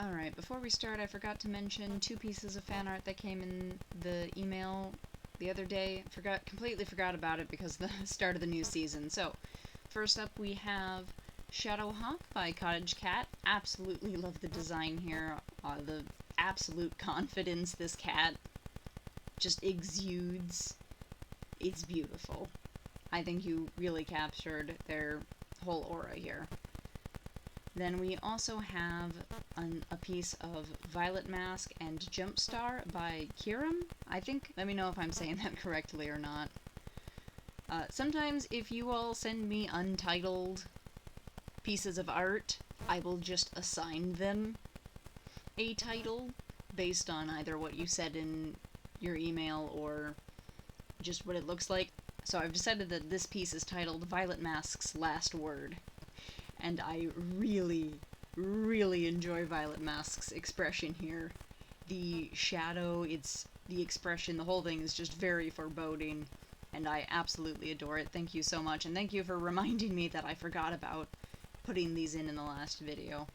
Alright, before we start, I forgot to mention 2 pieces of fan art that came in the email the other day. Completely forgot about it because of the start of the new season. So, first up we have Shadowhawk by Cottage Cat. Absolutely love the design here. The absolute confidence this cat just exudes. It's beautiful. I think you really captured their whole aura here. Then we also have a piece of Violet Mask and Jumpstar by Kiram, I think. Let me know if I'm saying that correctly or not. Sometimes if you all send me untitled pieces of art, I will just assign them a title based on either what you said in your email or just what it looks like. So I've decided that this piece is titled Violet Mask's Last Word. And I really, really enjoy Violet Mask's expression here. The shadow, the expression, the whole thing is just very foreboding, and I absolutely adore it. Thank you so much, and thank you for reminding me that I forgot about putting these in the last video.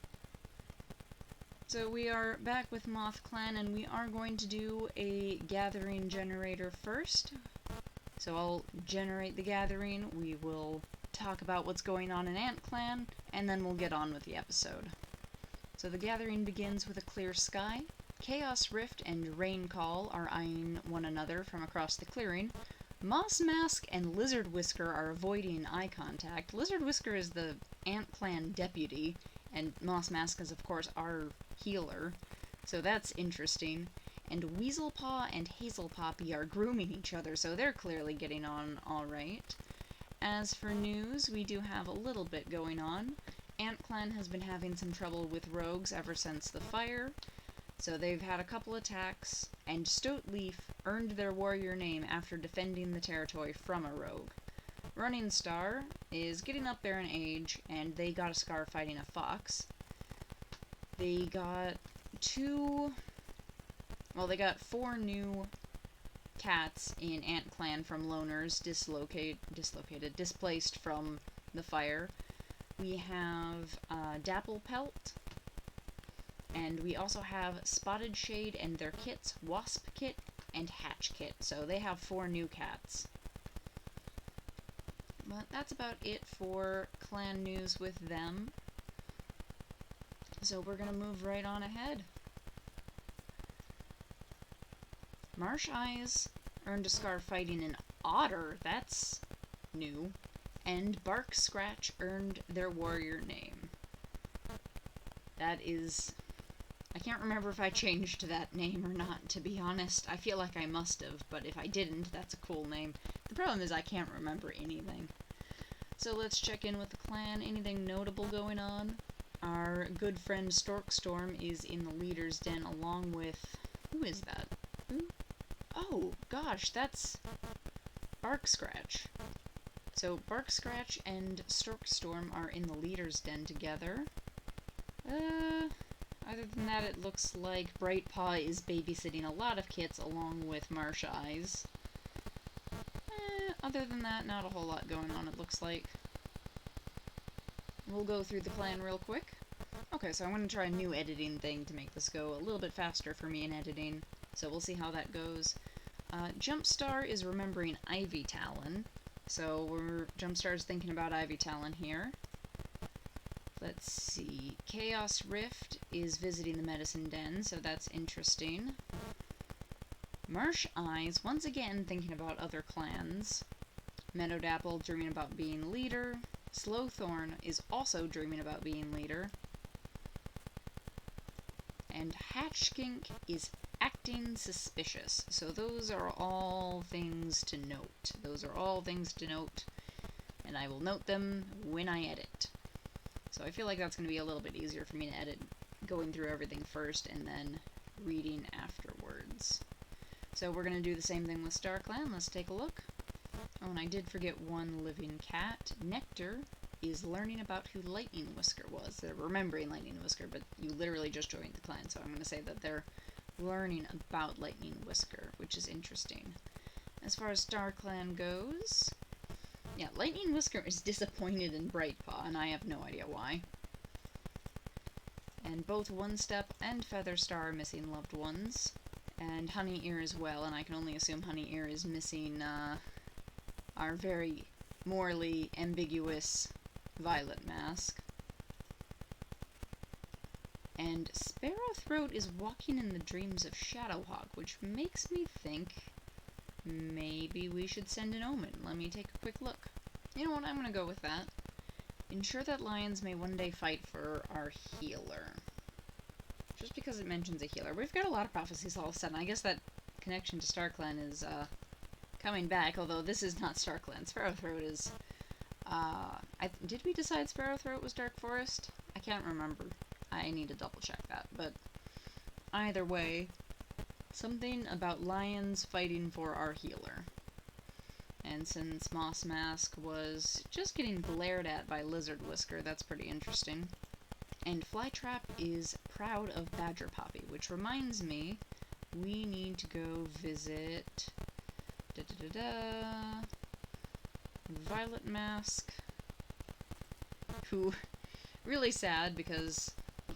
So we are back with Moth Clan, and we are going to do a gathering generator first. So I'll generate the gathering, we will talk about what's going on in Ant Clan, and then we'll get on with the episode. So the gathering begins with a clear sky. Chaos Rift and Rain Call are eyeing one another from across the clearing. Moss Mask and Lizard Whisker are avoiding eye contact. Lizard Whisker is the Ant Clan deputy, and Moss Mask is of course our healer, so that's interesting. And Weaselpaw and Hazel Poppy are grooming each other, so they're clearly getting on alright. As for news, we do have a little bit going on. Ant Clan has been having some trouble with rogues ever since the fire, so they've had a couple attacks, and Stoatleaf earned their warrior name after defending the territory from a rogue. Running Star is getting up there in age, and they got a scar fighting a fox. They got 4 new cats in Ant Clan from loners displaced from the fire. We have Dapple Pelt, and we also have Spotted Shade and their kits, Wasp Kit and Hatch Kit, so they have 4 new cats. But that's about it for clan news with them. So we're gonna move right on ahead. Marsh Eyes earned a scar fighting an otter, that's new, and Bark Scratch earned their warrior name. That is... I can't remember if I changed that name or not, to be honest. I feel like I must have, but if I didn't, that's a cool name. The problem is I can't remember anything. So let's check in with the clan. Anything notable going on? Our good friend Storkstorm is in the leader's den along with... Who is that? Who? Oh, gosh, that's Bark Scratch. So Bark Scratch and Storkstorm are in the leader's den together. Other than that, it looks like Brightpaw is babysitting a lot of kits along with Marsh Eyes. Other than that, not a whole lot going on, it looks like. We'll go through the clan real quick. Okay, so I'm going to try a new editing thing to make this go a little bit faster for me in editing. So we'll see how that goes. Jumpstar is remembering Ivy Talon. So Jumpstar's thinking about Ivy Talon here. Let's see. Chaos Rift is visiting the Medicine Den, so that's interesting. Marsh Eyes, once again thinking about other clans. Meadowdapple dreaming about being leader. Slowthorn is also dreaming about being leader. And Hatchkink is acting suspicious. So those are all things to note. And I will note them when I edit. So I feel like that's going to be a little bit easier for me to edit, going through everything first and then reading afterwards. So we're going to do the same thing with StarClan. Let's take a look. Oh, and I did forget one living cat. Nectar is learning about who Lightning Whisker was. They're remembering Lightning Whisker, but you literally just joined the clan, so I'm going to say that they're learning about Lightning Whisker, which is interesting. As far as StarClan goes, yeah, Lightning Whisker is disappointed in Brightpaw, and I have no idea why. And both One Step and Featherstar are missing loved ones. And Honey Ear as well, and I can only assume Honey Ear is missing our very morally ambiguous Violet Mask. And Sparrowthroat is walking in the dreams of Shadowhawk, which makes me think maybe we should send an omen. Let me take a quick look. You know what, I'm gonna go with that. Ensure that lions may one day fight for our healer. Just because it mentions a healer. We've got a lot of prophecies all of a sudden. I guess that connection to StarClan is coming back, although this is not StarClan. Sparrowthroat is... did we decide Sparrowthroat was Dark Forest? I can't remember. I need to double check that, but either way, something about lions fighting for our healer. And since Moss Mask was just getting glared at by Lizard Whisker, that's pretty interesting. And Flytrap is proud of Badger Poppy, which reminds me, we need to go visit Violet Mask, who, really sad because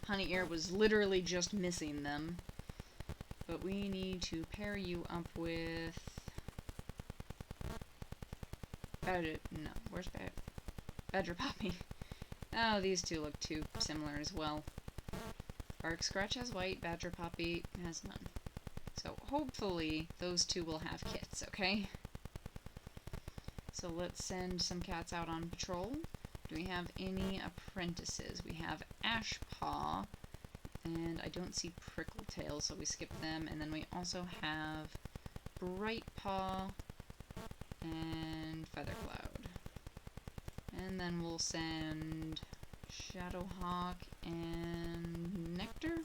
Honey Ear was literally just missing them. But we need to pair you up with... where's Badger Poppy? Oh, these two look too similar as well. Bark Scratch has white, Badger Poppy has none. So hopefully those two will have kits, okay? So let's send some cats out on patrol. Do we have any apprentices? We have Ashpaw, and I don't see Prickletail, so we skip them. And then we also have Brightpaw and Feathercloud. And then we'll send Shadowhawk and Nectar.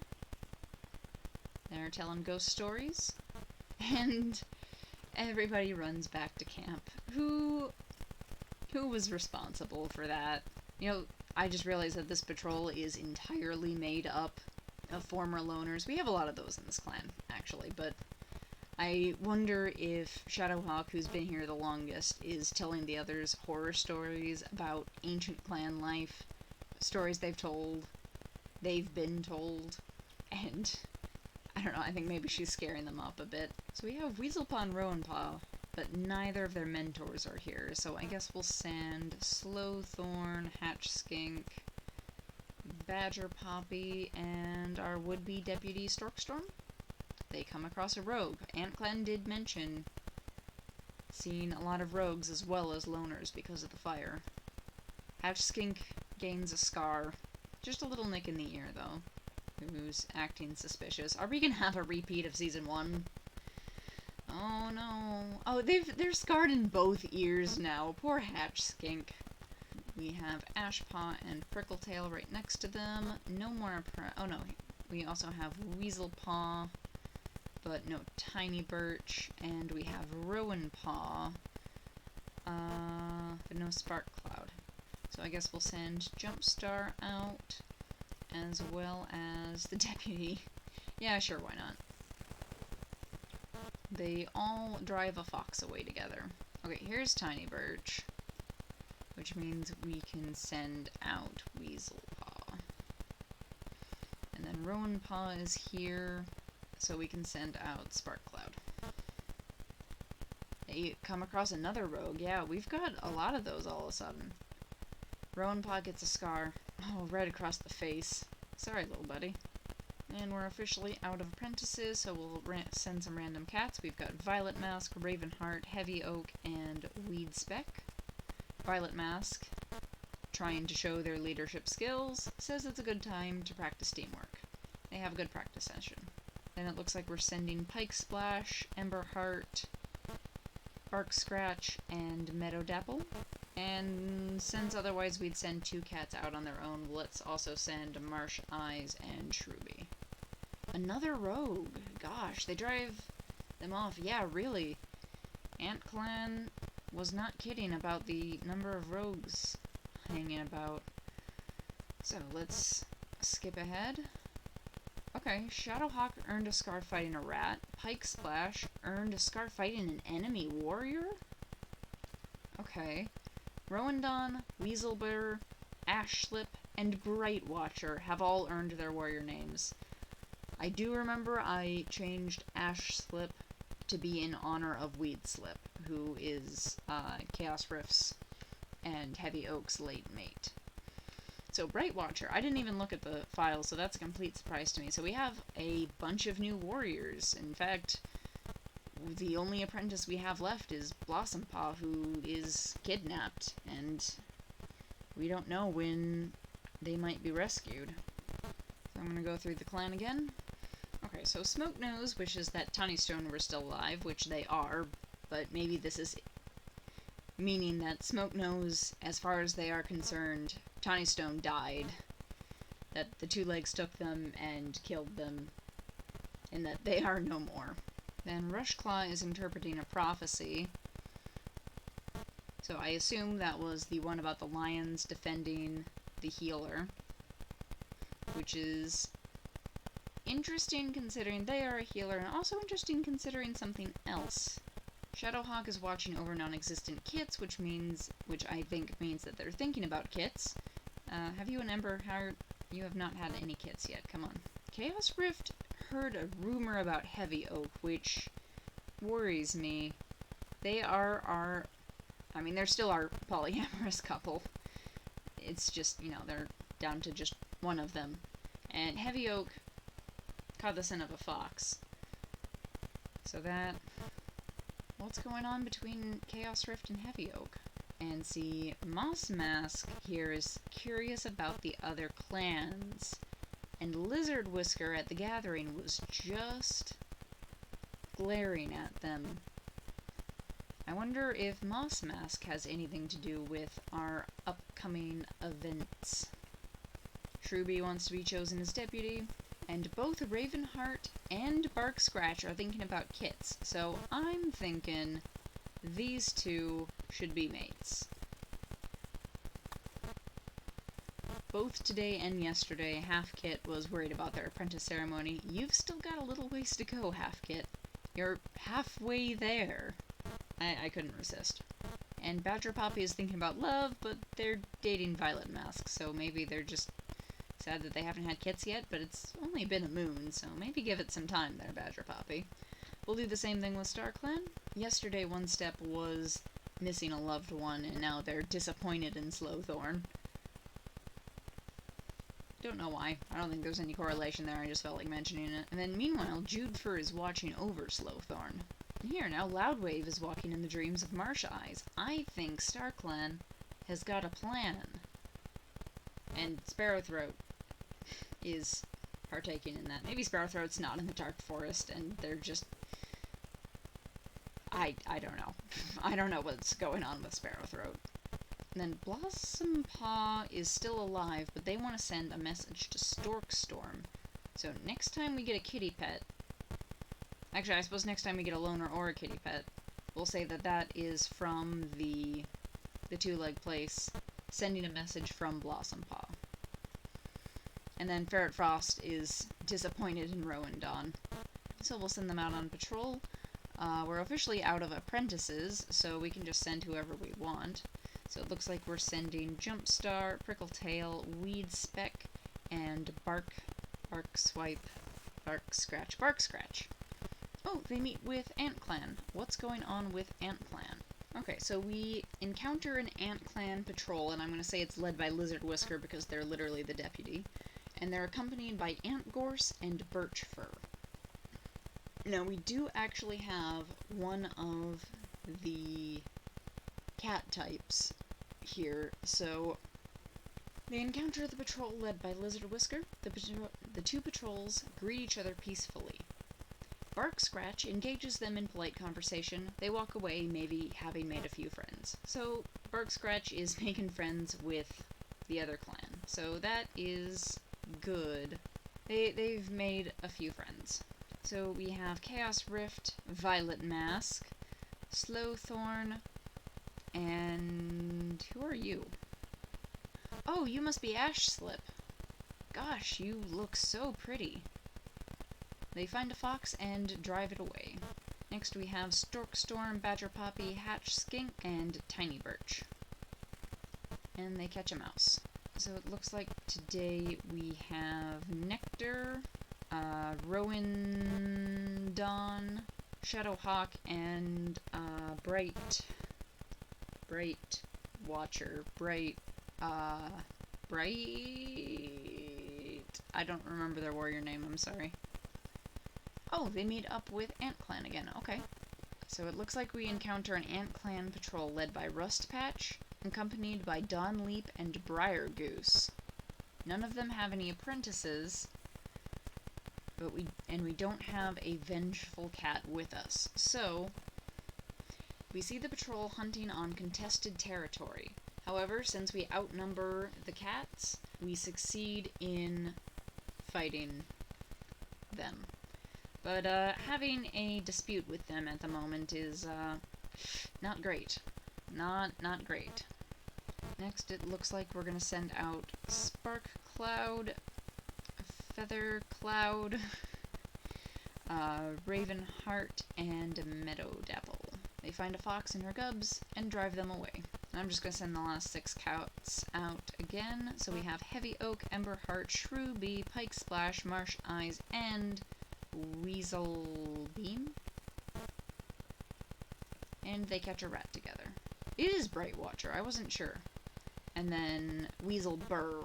They're telling ghost stories. And everybody runs back to camp. Who was responsible for that? You know, I just realized that this patrol is entirely made up of former loners. We have a lot of those in this clan, actually, but I wonder if Shadowhawk, who's been here the longest, is telling the others horror stories about ancient clan life, stories they've been told, and I don't know, I think maybe she's scaring them up a bit. So we have Weaselpaw and Rowanpaw, but neither of their mentors are here, so I guess we'll send Slowthorn, Hatchskink, Badger Poppy, and our would-be deputy Storkstorm. They come across a rogue. AntClan did mention seeing a lot of rogues as well as loners because of the fire. Hatchskink gains a scar. Just a little nick in the ear, though. Who's acting suspicious. Are we gonna have a repeat of Season 1? Oh no. Oh, they're scarred in both ears now. Poor Hatchskink. We have Ashpaw and Prickletail right next to them. No more... oh no. We also have Weaselpaw, but no Tiny Birch, and we have Rowanpaw, but no Sparkcloud. So I guess we'll send Jumpstar out, as well as the deputy. Yeah, sure, why not? They all drive a fox away together. Okay, here's Tiny Birch, which means we can send out Weaselpaw. And then Rowanpaw is here, so we can send out Sparkcloud. They come across another rogue. Yeah, we've got a lot of those all of a sudden. Rowanpaw gets a scar. Oh, right across the face. Sorry, little buddy. And we're officially out of apprentices, so we'll send some random cats. We've got Violet Mask, Ravenheart, Heavy Oak, and Weed Speck. Violet Mask, trying to show their leadership skills, says it's a good time to practice teamwork. They have a good practice session. Then it looks like we're sending Pike Splash, Emberheart, Bark Scratch, and Meadow Dapple. And since otherwise we'd send two cats out on their own, let's also send Marsh Eyes and Shruby. Another rogue! Gosh, they drive them off. Yeah, really. AntClan was not kidding about the number of rogues hanging about. So let's skip ahead. Okay, Shadowhawk earned a scar fighting a rat. Pike Splash earned a scar fighting an enemy warrior? Okay. Rowandon, Weaselbear, Ashslip, and Bright Watcher have all earned their warrior names. I do remember I changed Ash Slip to be in honor of Weed Slip, who is Chaos Rift's and Heavy Oak's late mate. So Bright Watcher, I didn't even look at the file, so that's a complete surprise to me. So we have a bunch of new warriors. In fact, the only apprentice we have left is Blossom Paw, who is kidnapped, and we don't know when they might be rescued. So I'm going to go through the clan again. Okay, so Smoke Nose wishes that Toneystone were still alive, which they are, but maybe this is meaning that Smoke Nose, as far as they are concerned, Toneystone died, that the Two Legs took them and killed them, and that they are no more. Then Rushclaw is interpreting a prophecy, so I assume that was the one about the lions defending the healer, which is interesting considering they are a healer, and also interesting considering something else. Shadowhawk is watching over non-existent kits, which I think means that they're thinking about kits. Have you and Ember Heart? You have not had any kits yet, come on. Chaos Rift heard a rumor about Heavy Oak, which worries me. They are they're still our polyamorous couple. It's just, they're down to just one of them. And Heavy Oak caught the scent of a fox. So that... What's going on between Chaos Rift and Heavy Oak? And see, Moss Mask here is curious about the other clans. And Lizard Whisker at the gathering was just glaring at them. I wonder if Moss Mask has anything to do with our upcoming events. Shrooby wants to be chosen as deputy, and both Ravenheart and Bark Scratch are thinking about kits, so I'm thinking these two should be mates. Both today and yesterday, Half Kit was worried about their apprentice ceremony. You've still got a little ways to go, Half Kit. You're halfway there. I couldn't resist. And Badger Poppy is thinking about love, but they're dating Violet Mask, so maybe they're just sad that they haven't had kits yet, but it's only been a moon, so maybe give it some time there, Badger Poppy. We'll do the same thing with StarClan. Yesterday, One Step was missing a loved one, and now they're disappointed in Slowthorn. Don't know why. I don't think there's any correlation there, I just felt like mentioning it. And then meanwhile, Judefur is watching over Slowthorn. And here, now Loudwave is walking in the dreams of Marsha Eyes. I think StarClan has got a plan. And Sparrowthroat is partaking in that. Maybe Sparrowthroat's not in the Dark Forest, and they're just... I don't know. I don't know what's going on with Sparrowthroat. And then Blossom Paw is still alive, but they want to send a message to Storkstorm. So next time we get a kitty pet... Actually, I suppose next time we get a loner or a kitty pet, we'll say that that is from the two-leg place, sending a message from Blossom Paw. And then Ferret Frost is disappointed in Rowan Dawn. So we'll send them out on patrol. We're officially out of apprentices, so we can just send whoever we want. So it looks like we're sending Jumpstar, Prickletail, Weed Speck, and Bark Scratch. Oh, they meet with Ant Clan. What's going on with Ant Clan? Okay, so we encounter an Ant Clan patrol, and I'm going to say it's led by Lizard Whisker because they're literally the deputy. And they're accompanied by Ant Gorse and Birch Fur. Now, we do actually have one of the cat types here, so they encounter the patrol led by Lizard Whisker. The two patrols greet each other peacefully. Bark Scratch engages them in polite conversation. They walk away, maybe having made a few friends. So, Bark Scratch is making friends with the other clan. So that is good. They've made a few friends. So we have Chaos Rift, Violet Mask, Slowthorn, and who are you? Oh, you must be Ash Slip. Gosh, you look so pretty. They find a fox and drive it away. Next we have Storkstorm, Badger Poppy, Hatch Skink, and Tiny Birch. And they catch a mouse. So it looks like today we have Nectar, Rowan Dawn, Shadowhawk, and Bright Watcher. Bright. I don't remember their warrior name, I'm sorry. Oh, they meet up with Ant Clan again, okay. So it looks like we encounter an Ant Clan patrol led by Rust Patch, accompanied by Dawn Leap and Briar Goose. None of them have any apprentices, but we don't have a vengeful cat with us. So we see the patrol hunting on contested territory. However, since we outnumber the cats, we succeed in fighting them. But having a dispute with them at the moment is not great. Not great. Next, it looks like we're going to send out Spark Cloud, Feather Cloud, Ravenheart, and Meadow Dapple. They find a fox and her cubs and drive them away. I'm just going to send the last 6 cats out again. So we have Heavy Oak, Emberheart, Shrew Bee, Pike Splash, Marsh Eyes, and Weasel Beam. And they catch a rat together. It is Bright Watcher, I wasn't sure. And then Weasel Burr,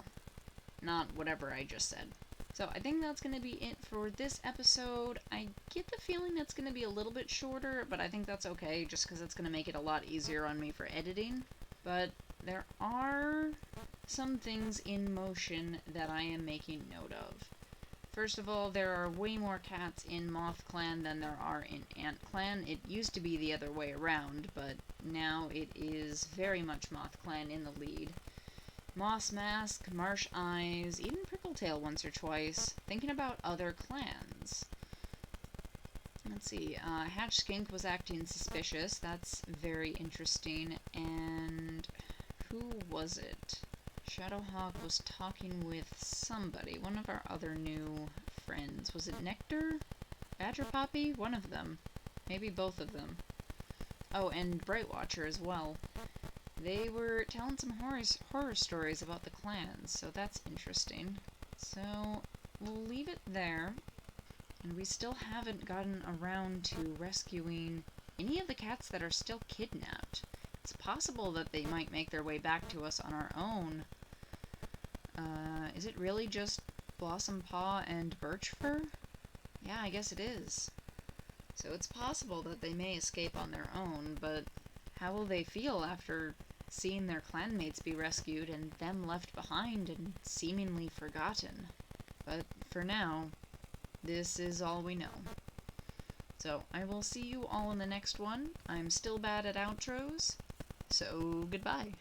not whatever I just said. So I think that's going to be it for this episode. I get the feeling it's going to be a little bit shorter, but I think that's okay, just because it's going to make it a lot easier on me for editing. But there are some things in motion that I am making note of. First of all, there are way more cats in Moth Clan than there are in Ant Clan. It used to be the other way around, but now it is very much Moth Clan in the lead. Moss Mask, Marsh Eyes, even Prickle-Tail once or twice, thinking about other clans. Let's see, Hatch Skink was acting suspicious, that's very interesting, and who was it? Shadowhawk was talking with somebody, one of our other new friends. Was it Nectar? Badger Poppy? One of them. Maybe both of them. Oh, and Bright Watcher as well. They were telling some horror stories about the clans, so that's interesting. So, we'll leave it there. And we still haven't gotten around to rescuing any of the cats that are still kidnapped. It's possible that they might make their way back to us on our own. Is it really just Blossom Paw and Birch Fur? Yeah, I guess it is. So it's possible that they may escape on their own, but how will they feel after seeing their clanmates be rescued and them left behind and seemingly forgotten? But for now, this is all we know. So I will see you all in the next one. I'm still bad at outros, so goodbye.